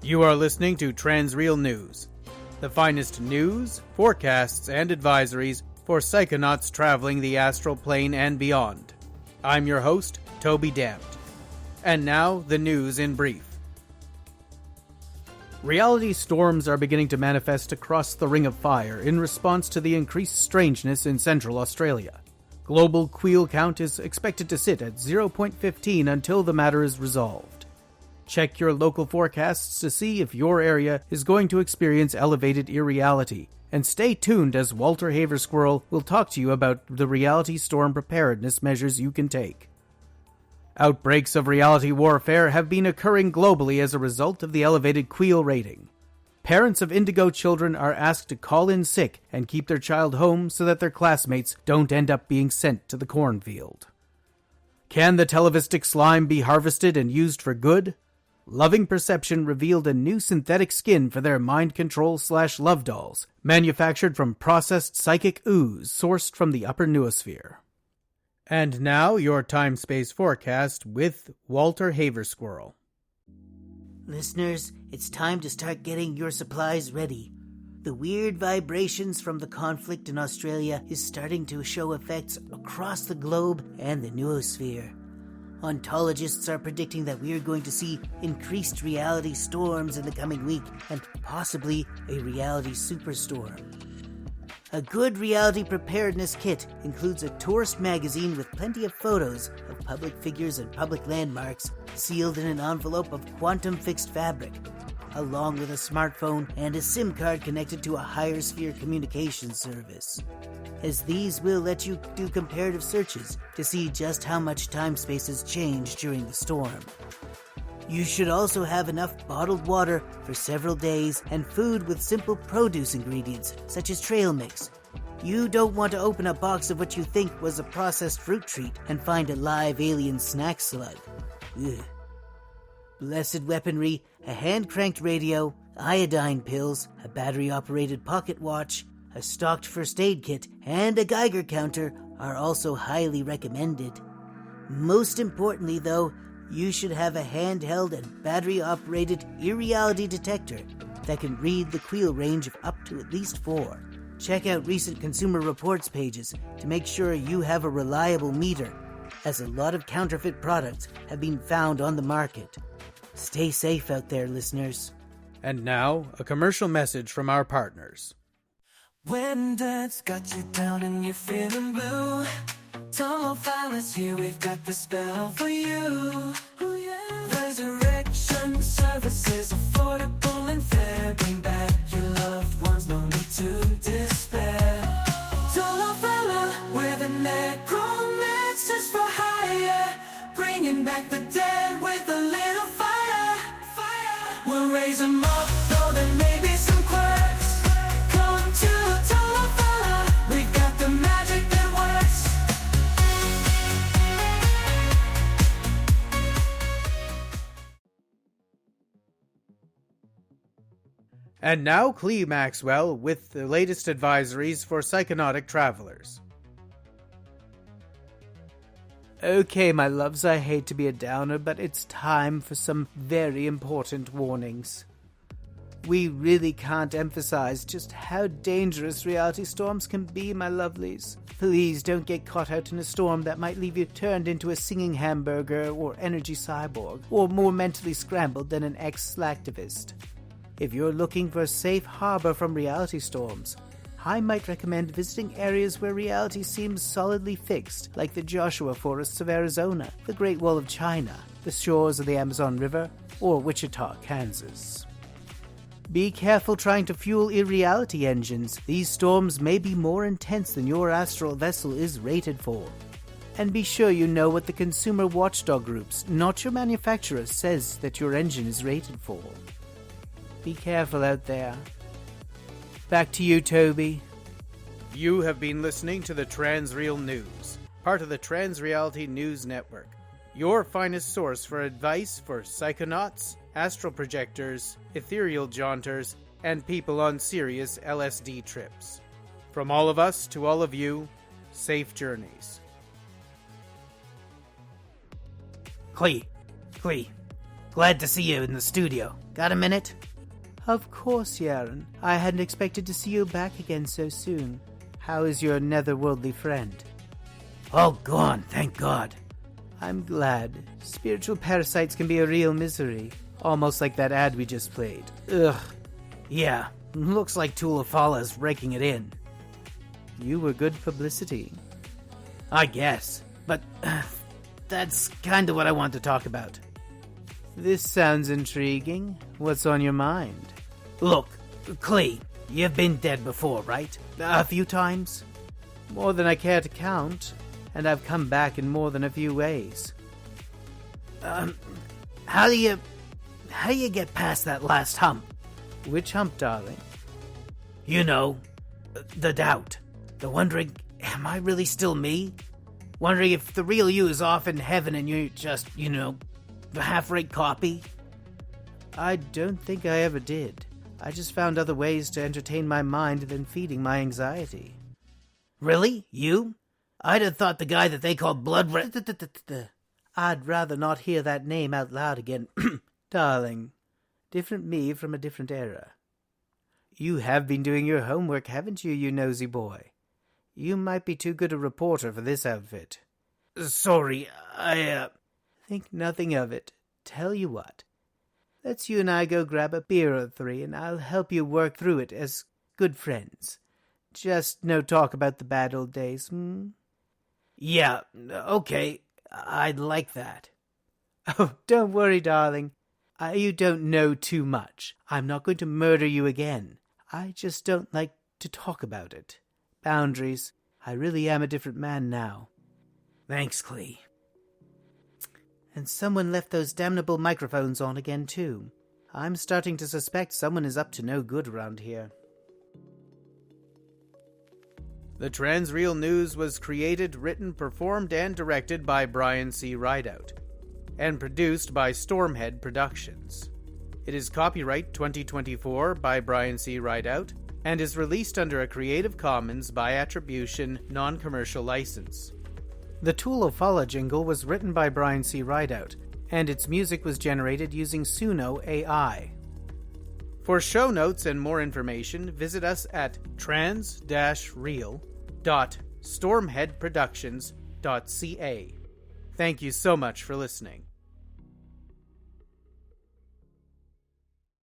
You are listening to Transreal News, the finest news, forecasts, and advisories for psychonauts traveling the astral plane and beyond. I'm your host, Toby Dampt. And now, the news in brief. Reality storms are beginning to manifest across the Ring of Fire in response to the increased strangeness in Central Australia. Global Queel count is expected to sit at 0.15 until the matter is resolved. Check your local forecasts to see if your area is going to experience elevated irreality, and stay tuned as Walter Haversquirrel will talk to you about the reality storm preparedness measures you can take. Outbreaks of reality warfare have been occurring globally as a result of the elevated Queel rating. Parents of indigo children are asked to call in sick and keep their child home so that their classmates don't end up being sent to the cornfield. Can the televistic slime be harvested and used for good? Loving Perception revealed a new synthetic skin for their mind control/love dolls, manufactured from processed psychic ooze sourced from the upper noosphere. And now, your time-space forecast with Walter Haversquirrel. Listeners, it's time to start getting your supplies ready. The weird vibrations from the conflict in Australia is starting to show effects across the globe and the noosphere. Ontologists are predicting that we are going to see increased reality storms in the coming week, and possibly a reality superstorm. A good reality preparedness kit includes a tourist magazine with plenty of photos of public figures and public landmarks sealed in an envelope of quantum fixed fabric, along with a smartphone and a SIM card connected to a higher sphere communication service, as these will let you do comparative searches to see just how much time-space has changed during the storm. You should also have enough bottled water for several days and food with simple produce ingredients, such as trail mix. You don't want to open a box of what you think was a processed fruit treat and find a live alien snack slug. Ugh. Blessed weaponry, a hand-cranked radio, iodine pills, a battery-operated pocket watch, a stocked first aid kit, and a Geiger counter are also highly recommended. Most importantly, though, you should have a handheld and battery-operated irreality detector that can read the Queel range of up to at least 4. Check out recent Consumer Reports pages to make sure you have a reliable meter, as a lot of counterfeit products have been found on the market. Stay safe out there, listeners. And now, a commercial message from our partners. When Dad's got you down and you're feeling blue, Tomo Finance here, we've got the spell for you. Ooh, yeah. Resurrection services, affordable and fair. Bring back your loved ones, no need to despair. Tomo Fella, where the necromancers for hire, bringing back the dead with a little fire. We'll raise them up, though there may be some quirks. Come to Tomo Fella, we've got the magic that works. And now, Clee Maxwell with the latest advisories for psychonautic travelers. Okay, my loves, I hate to be a downer, but it's time for some very important warnings. We really can't emphasize just how dangerous reality storms can be, my lovelies. Please don't get caught out in a storm that might leave you turned into a singing hamburger or energy cyborg, or more mentally scrambled than an ex-slacktivist. If you're looking for a safe harbor from reality storms, I might recommend visiting areas where reality seems solidly fixed, like the Joshua Forests of Arizona, the Great Wall of China, the shores of the Amazon River, or Wichita, Kansas. Be careful trying to fuel irreality engines. These storms may be more intense than your astral vessel is rated for. And be sure you know what the consumer watchdog groups, not your manufacturer, says that your engine is rated for. Be careful out there. Back to you, Toby. You have been listening to the Transreal News, part of the Transreality News Network, your finest source for advice for psychonauts, astral projectors, ethereal jaunters, and people on serious LSD trips. From all of us to all of you, safe journeys. Clee. Glad to see you in the studio. Got a minute? Of course, Yaron. I hadn't expected to see you back again so soon. How is your netherworldly friend? All gone, thank God. I'm glad. Spiritual parasites can be a real misery. Almost like that ad we just played. Ugh. Yeah, looks like Tulafala's raking it in. You were good publicity. I guess, but that's kind of what I want to talk about. This sounds intriguing. What's on your mind? Look, Klee, you've been dead before, right? A few times? More than I care to count, and I've come back in more than a few ways. How do you get past that last hump? Which hump, darling? You know, the doubt. The wondering, am I really still me? Wondering if the real you is off in heaven and you're just, the half-rate copy? I don't think I ever did. I just found other ways to entertain my mind than feeding my anxiety. Really? You? I'd have thought the guy that they called Blood I'd rather not hear that name out loud again. Darling, different me from a different era. You have been doing your homework, haven't you, you nosy boy? You might be too good a reporter for this outfit. Sorry, I Think nothing of it. Tell you what. Let's you and I go grab a beer or three, and I'll help you work through it as good friends. Just no talk about the bad old days, Yeah, okay. I'd like that. Oh, don't worry, darling. You don't know too much. I'm not going to murder you again. I just don't like to talk about it. Boundaries. I really am a different man now. Thanks, Klee. And someone left those damnable microphones on again, too. I'm starting to suspect someone is up to no good around here. The Transreal News was created, written, performed, and directed by Brian C. Rideout, and produced by Stormhead Productions. It is copyright 2024 by Brian C. Rideout, and is released under a Creative Commons by attribution, non-commercial license. The Tulafala jingle was written by Brian C. Rideout, and its music was generated using Suno AI. For show notes and more information, visit us at trans-real.stormheadproductions.ca. Thank you so much for listening.